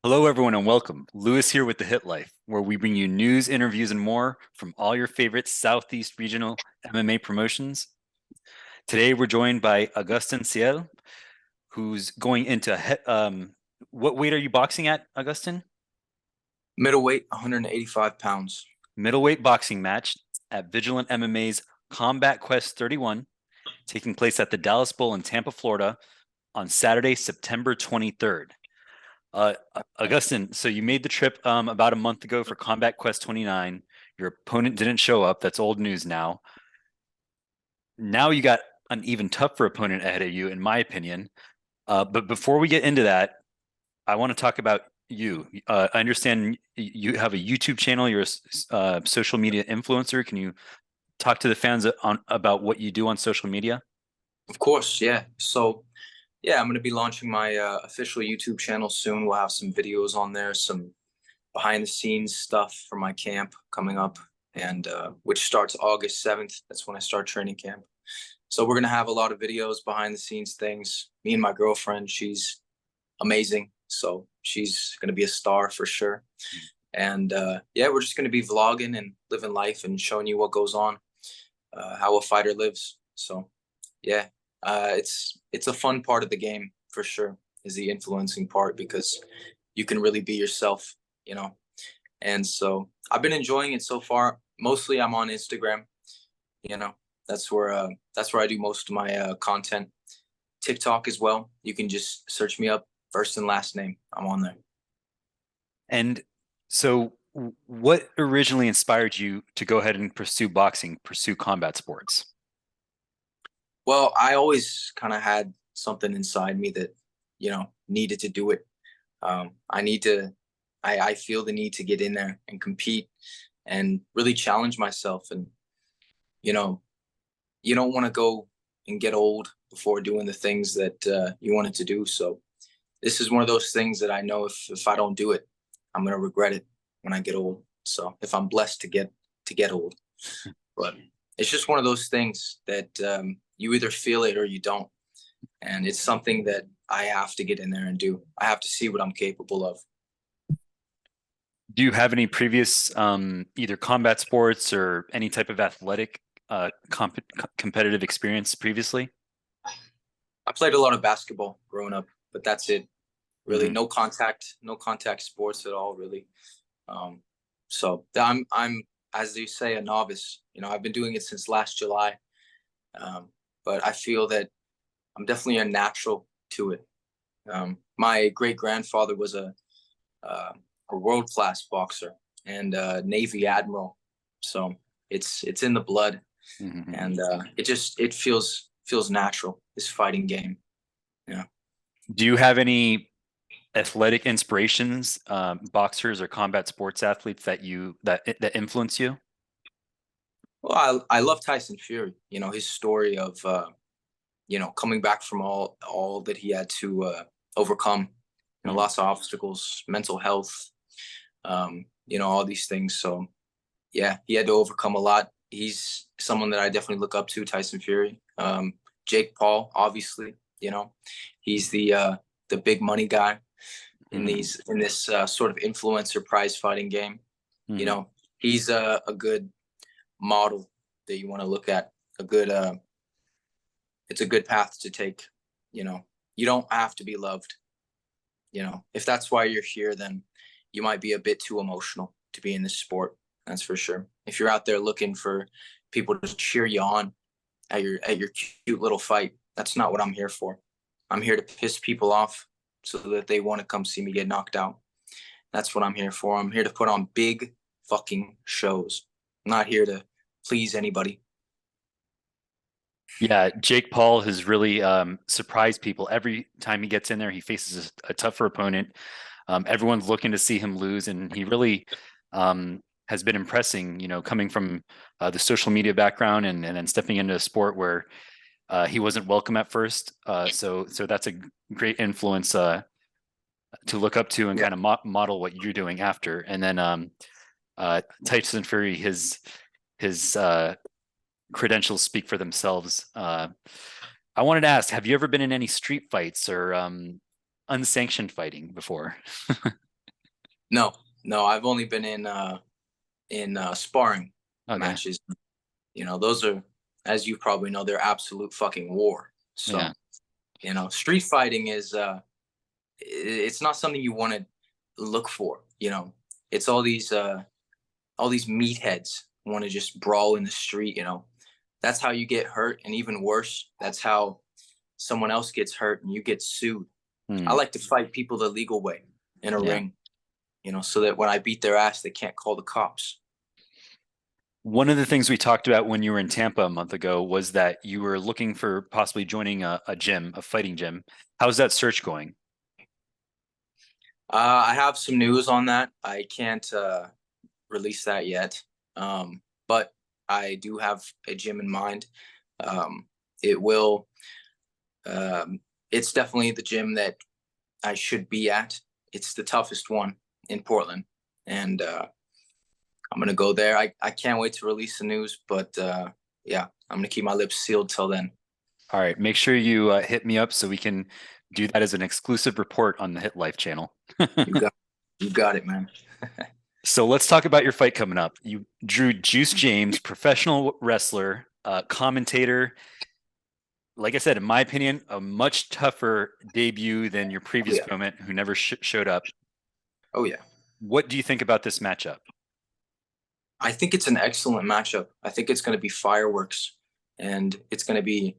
Hello, everyone, and welcome. Lewis here with The Hit Life, where we bring you news, interviews, and more from all your favorite Southeast regional MMA promotions. Today, we're joined by Augustin Siel, who's going into what weight are you boxing at, Augustin? Middleweight, 185 pounds. Middleweight boxing match at Vigilant MMA's Combat Quest 31, taking place at the Dallas Bowl in Tampa, Florida, on Saturday, September 23rd. Uh, Augustin, so you made the trip about a month ago for Combat Quest 29. Your opponent didn't show up. That's old news now. Now you got an even tougher opponent ahead of you, in my opinion. But before we get into that, I want to talk about you. I understand you have a YouTube channel. You're a social media influencer. Can you talk to the fans about what you do on social media? Of course, yeah. So, I'm going to be launching my official YouTube channel soon. We'll have some videos on there, some behind the scenes stuff for my camp coming up, and which starts August 7th. That's when I start training camp. So, we're going to have a lot of videos, behind the scenes things. Me and my girlfriend, she's amazing. So, she's going to be a star for sure. And we're just going to be vlogging and living life and showing you what goes on, how a fighter lives. So, yeah, it's a fun part of the game for sure, is the influencing part, because you can really be yourself, you know. And so I've been enjoying it so far. Mostly I'm on Instagram, you know. That's where I do most of my content. TikTok as well. You can just search me up, first and last name. I'm on there. And so, what originally inspired you to go ahead and pursue boxing, pursue combat sports? Well, I always kind of had something inside me that, needed to do it. I need to, I feel the need to get in there and compete and really challenge myself. And, you know, you don't want to go and get old before doing the things that you wanted to do. So this is one of those things that I know if I don't do it, I'm going to regret it when I get old. So if I'm blessed to get old, but it's just one of those things that you either feel it or you don't. And it's something that I have to get in there and do. I have to see what I'm capable of. Do you have any previous either combat sports or any type of athletic competitive experience previously? I played a lot of basketball growing up, but that's it. Really, Hmm. no contact sports at all, really. So I'm as you say, a novice. I've been doing it since last July, um, but I feel that I'm definitely a natural to it. My great grandfather was a world class boxer and Navy admiral, so it's in the blood, Hmm. and it feels natural. This fighting game, yeah. Do you have any athletic inspirations, boxers or combat sports athletes that influence you? Well, I love Tyson Fury. His story of coming back from all that he had to overcome. Mhm. Lots of obstacles, mental health, all these things. So yeah, he had to overcome a lot. He's someone that I definitely look up to, Tyson Fury. Jake Paul, obviously, he's the big money guy Mhm. in this sort of influencer prize fighting game. You Mhm. know, he's a good model that you want to look at. A good It's a good path to take. You don't have to be loved. If that's why you're here, then you might be a bit too emotional to be in this sport. That's for sure. If you're out there looking for people to cheer you on at your cute little fight, that's not what I'm here for. I'm here to piss people off so that they want to come see me get knocked out. That's what I'm here for. I'm here to put on big fucking shows. I'm not here to please anybody. Yeah, Jake Paul has really surprised people. Every time he gets in there, he faces a tougher opponent. Everyone's looking to see him lose, and he really has been impressing. Coming from the social media background and then stepping into a sport where he wasn't welcome at first. So that's a great influence to look up to and Yeah. kind of model what you're doing after. And then Tyson Fury, his credentials speak for themselves. I wanted to ask, have you ever been in any street fights or unsanctioned fighting before? No, no, I've only been in sparring Okay. matches. Those are, as you probably know, they're absolute fucking war. Yeah. So, street fighting is it's not something you want to look for. It's all these meatheads want to just brawl in the street. That's how you get hurt, and even worse, that's how someone else gets hurt and you get sued. I Hmm. like to fight people the legal way in a Yeah. ring, so that when I beat their ass, they can't call the cops. One of the things we talked about when you were in Tampa a month ago was that you were looking for possibly joining a gym, a fighting gym. How's that search going? I have some news on that. I can't release that yet, but I do have a gym in mind. Um, it will. It's definitely the gym that I should be at. It's the toughest one in Portland, and I'm gonna go there. I can't wait to release the news, but yeah, I'm gonna keep my lips sealed till then. All right, make sure you hit me up so we can do that as an exclusive report on the Hit Life channel. You got, you got it, man. So let's talk about your fight coming up. You drew Juice James, professional wrestler, commentator. Like I said, in my opinion, a much tougher debut than your Oh previous yeah, opponent who never showed up. oh yeah. What do you think about this matchup? I think it's an excellent matchup. I think it's going to be fireworks, and it's going to be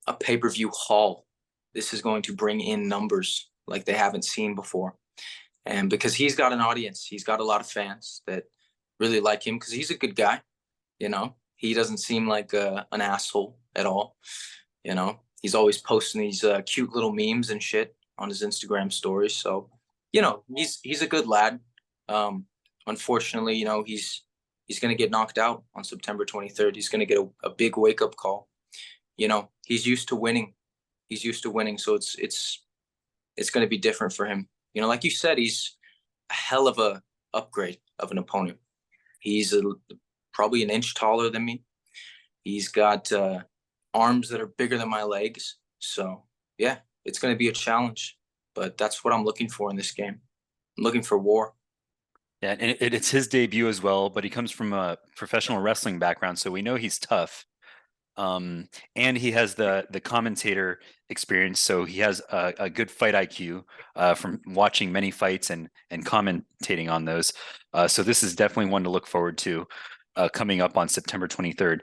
a pay-per-view haul. This is going to bring in numbers like they haven't seen before. And because he's got an audience, he's got a lot of fans that really like him because he's a good guy. He doesn't seem like an asshole at all. He's always posting these cute little memes and shit on his Instagram stories. So, he's a good lad. Um, Unfortunately, he's going to get knocked out on September 23rd. He's going to get a big wake up call. He's used to winning. He's used to winning, so it's going to be different for him. Like you said, he's a hell of a upgrade of an opponent. He's probably an inch taller than me. He's got arms that are bigger than my legs. So yeah, it's going to be a challenge. But that's what I'm looking for in this game. I'm looking for war. Yeah, and it's his debut as well, but he comes from a professional wrestling background, so we know he's tough. And he has the commentator experience, so he has a good fight IQ from watching many fights and commentating on those. So this is definitely one to look forward to coming up on September 23rd.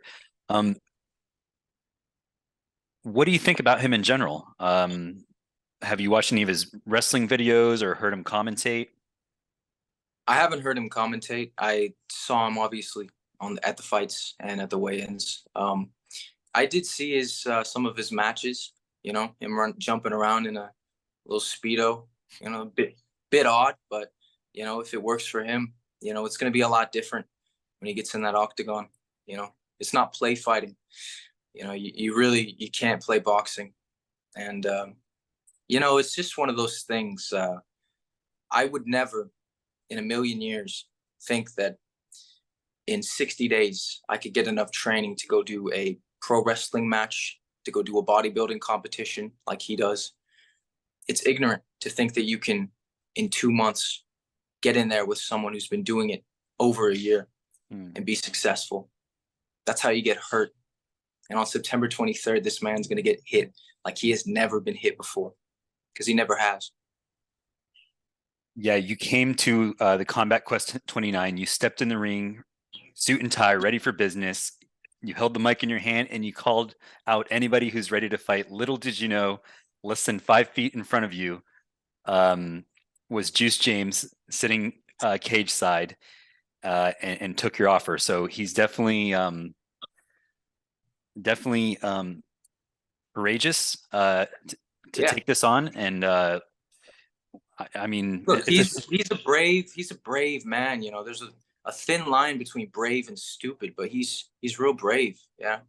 Um, what do you think about him in general? Have you watched any of his wrestling videos or heard him commentate? I haven't heard him commentate. I saw him obviously at the fights and at the weigh-ins. I did see his some of his matches. Him jumping around in a little speedo. A bit odd, but if it works for him, it's going to be a lot different when he gets in that octagon. It's not play fighting. You really you can't play boxing, and it's just one of those things. I would never, in a million years, think that in 60 days I could get enough training to go do a pro wrestling match, to go do a bodybuilding competition like he does. It's ignorant to think that you can, in 2 months, get in there with someone who's been doing it over a year Hmm. and be successful. That's how you get hurt. And on September 23rd, this man's going to get hit like he has never been hit before because he never has. Yeah, you came to the Combat Quest 29. You stepped in the ring, suit and tie, ready for business. You held the mic in your hand and you called out anybody who's ready to fight. Little did you know, less than 5 feet in front of you um, was Juice James sitting cage side and took your offer. So he's definitely courageous to Yeah. take this on. And I mean, Look, it's a he's a brave man. There's a thin line between brave and stupid, but he's real brave. Yeah.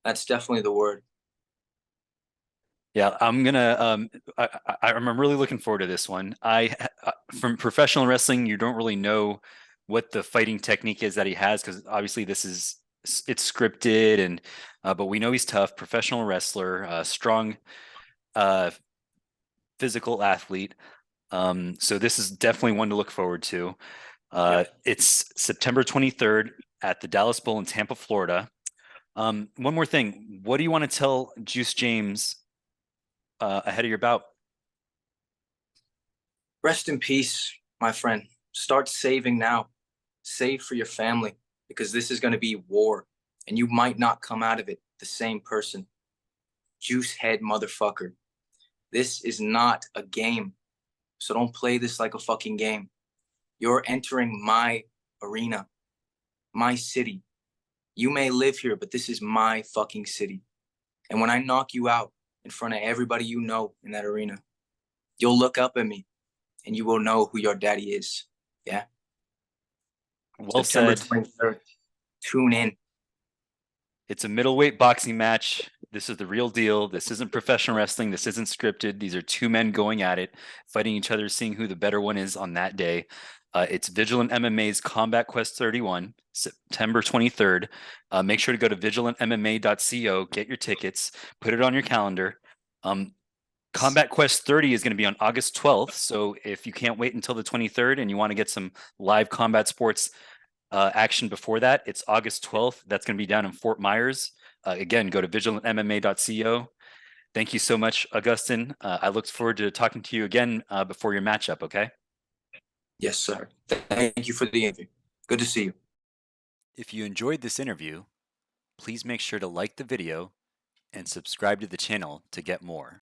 That's definitely the word. Yeah, I'm gonna. I'm really looking forward to this one. From professional wrestling, you don't really know what the fighting technique is that he has because obviously it's scripted and, but we know he's tough, professional wrestler, strong, uh, physical athlete. So this is definitely one to look forward to. It's September 23rd at the Dallas Bowl in Tampa, Florida. One more thing. What do you want to tell Juice James ahead of your bout? Rest in peace, my friend. Start saving now. Save for your family because this is going to be war and you might not come out of it the same person. Juice head motherfucker. This is not a game. So don't play this like a fucking game. You're entering my arena, my city. You may live here, but this is my fucking city. And when I knock you out in front of everybody you know in that arena, you'll look up at me and you will know who your daddy is. Yeah. Well September said. 23rd. Tune in. It's a middleweight boxing match. This is the real deal. This isn't professional wrestling. This isn't scripted. These are two men going at it, fighting each other, seeing who the better one is on that day. It's Vigilant MMA's Combat Quest 31, September 23rd. Make sure to go to vigilantmma.co, get your tickets, put it on your calendar. Combat Quest 30 is going to be on August 12th. So if you can't wait until the 23rd and you want to get some live combat sports action before that, it's August 12th. That's going to be down in Fort Myers. Again, go to vigilantmma.co. Thank you so much, Augustin. I look forward to talking to you again before your matchup, okay? Yes, sir. Thank you for the interview. Good to see you. If you enjoyed this interview, please make sure to like the video and subscribe to the channel to get more.